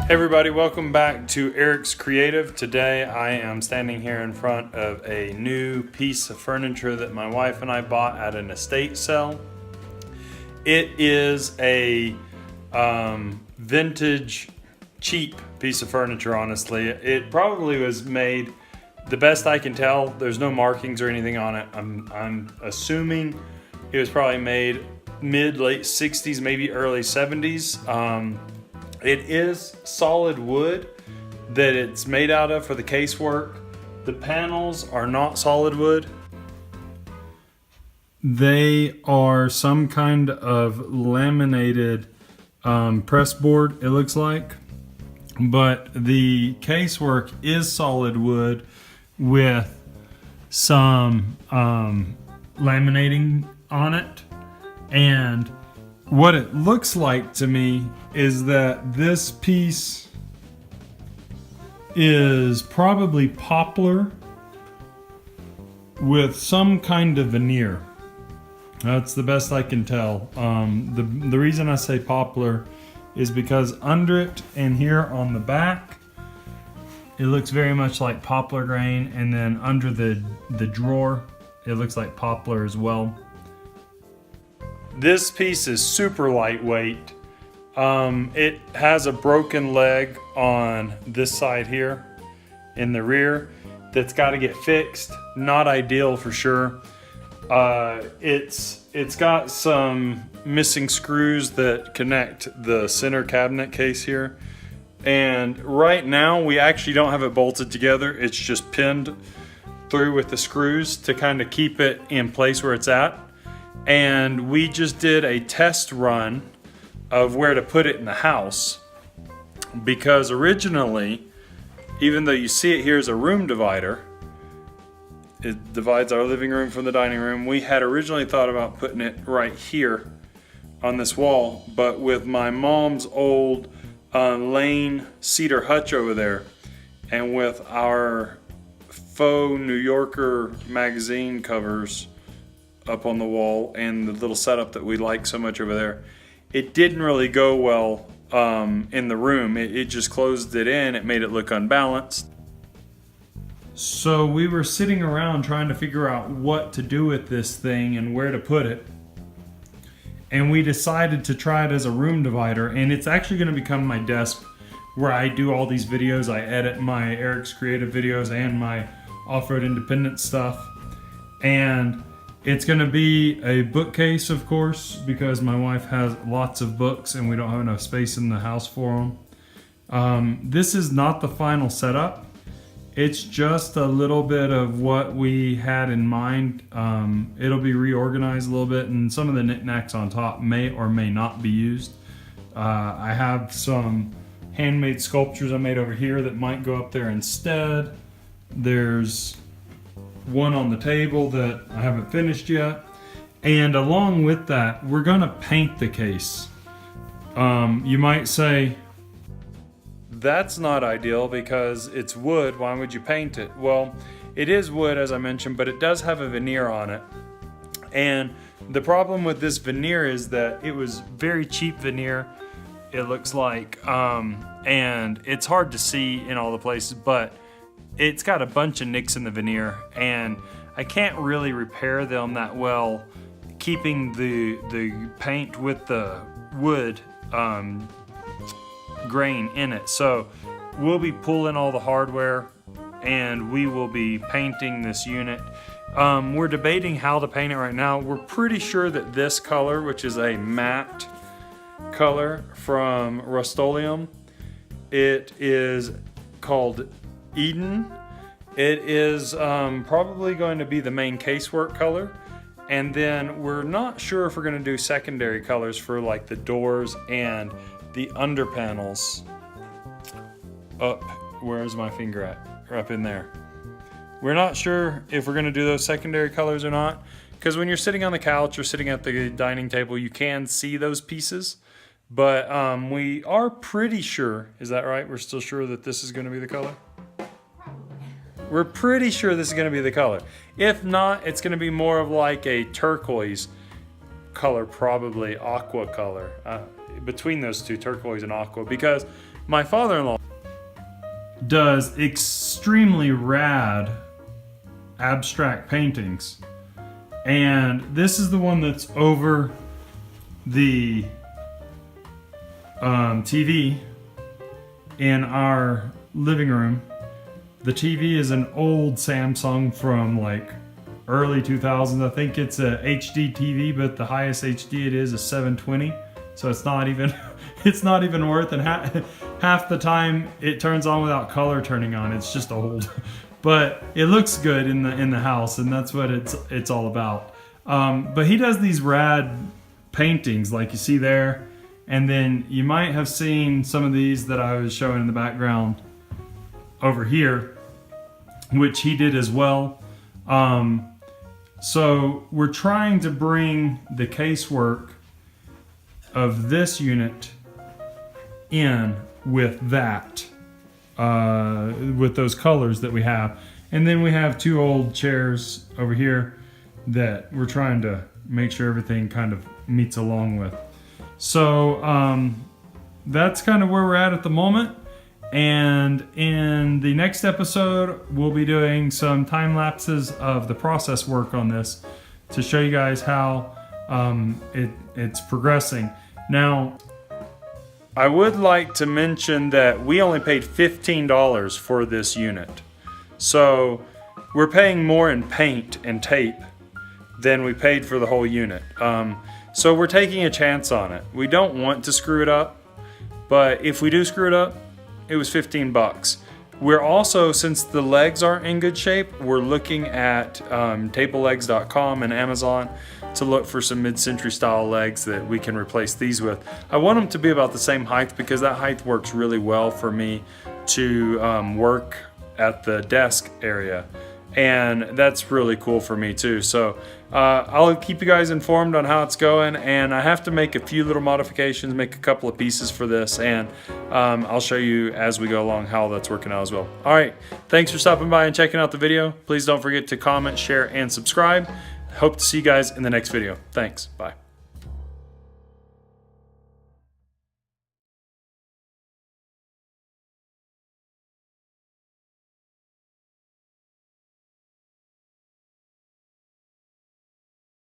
Hey everybody, welcome back to Eric's Creative. Today I am standing here in front of a new piece of furniture that my wife and I bought at an estate sale. It is a vintage, cheap piece of furniture, honestly. It probably was made, the best I can tell, there's no markings or anything on it. I'm assuming it was probably made mid-late 60s, maybe early 70s. It is solid wood that it's made out of for the casework. The panels are not solid wood. They are some kind of laminated press board, it looks like. But the casework is solid wood with some laminating on it. And what it looks like to me is that this piece is probably poplar with some kind of veneer. That's the best I can tell. The reason I say poplar is because under it and here on the back, it looks very much like poplar grain, and then under the drawer, it looks like poplar as well. This piece is super lightweight. It has a broken leg on this side here in the rear that's got to get fixed. Not ideal for sure. It's got some missing screws that connect the center cabinet case here. And right now we actually don't have it bolted together. It's just pinned through with the screws to kind of keep it in place where it's at. And we just did a test run of where to put it in the house, because originally, even though you see it here as a room divider, it divides our living room from the dining room, we had originally thought about putting it right here on this wall, but with my mom's old Lane cedar hutch over there, and with our faux New Yorker magazine covers up on the wall and the little setup that we like so much over there, it didn't really go well in the room. It just closed it in. It made it look unbalanced. So we were sitting around trying to figure out what to do with this thing and where to put it. And we decided to try it as a room divider, and it's actually going to become my desk where I do all these videos. I edit my Eric's Creative videos and my off-road independent stuff. And it's going to be a bookcase, of course, because my wife has lots of books and we don't have enough space in the house for them. This is not the final setup. It's just a little bit of what we had in mind. It'll be reorganized a little bit, and some of the knickknacks on top may or may not be used. I have some handmade sculptures I made over here that might go up there instead. There's one on the table that I haven't finished yet, and along with that we're gonna paint the case. You might say, that's not ideal because it's wood, why would you paint it? Well, it is wood, as I mentioned, but it does have a veneer on it, and the problem with this veneer is that it was very cheap veneer, it looks like, and it's hard to see in all the places, but it's got a bunch of nicks in the veneer, and I can't really repair them that well, keeping the paint with the wood grain in it. So we'll be pulling all the hardware and we will be painting this unit. We're debating how to paint it right now. We're pretty sure that this color, which is a matte color from Rust-Oleum, it is called Eden. It is probably going to be the main casework color, and then we're not sure if we're going to do secondary colors for like the doors and the under panels. Up, where's my finger at? Up in there. We're not sure if we're going to do those secondary colors or not, because when you're sitting on the couch or sitting at the dining table, you can see those pieces. But we are pretty sure, is that right? We're still sure that this is going to be the color? We're pretty sure this is going to be the color. If not, it's going to be more of like a turquoise color, probably aqua color. Between those two, turquoise and aqua, because my father-in-law does extremely rad abstract paintings. And this is the one that's over the TV in our living room. The TV is an old Samsung from like early 2000s. I think it's a HD TV, but the highest HD it is 720. So it's not even it's not even worth it. Half the time it turns on without color turning on. It's just old. But it looks good in the house, and that's what it's all about. But he does these rad paintings like you see there, and then you might have seen some of these that I was showing in the background over here, which he did as well. So we're trying to bring the casework of this unit in with that, with those colors that we have. And then we have two old chairs over here that we're trying to make sure everything kind of meets along with. So that's kind of where we're at the moment. And in the next episode, we'll be doing some time lapses of the process work on this to show you guys how it's progressing. Now, I would like to mention that we only paid $15 for this unit. So we're paying more in paint and tape than we paid for the whole unit. So we're taking a chance on it. We don't want to screw it up, but if we do screw it up, it was 15 bucks. We're also, since the legs aren't in good shape, we're looking at tablelegs.com and Amazon to look for some mid-century style legs that we can replace these with. I want them to be about the same height because that height works really well for me to work at the desk area. And that's really cool for me too. So I'll keep you guys informed on how it's going, and I have to make a few little modifications, make a couple of pieces for this, and I'll show you as we go along how that's working out as well. All right, thanks for stopping by and checking out the video. Please don't forget to comment, share, and subscribe. Hope to see you guys in the next video. Thanks, bye.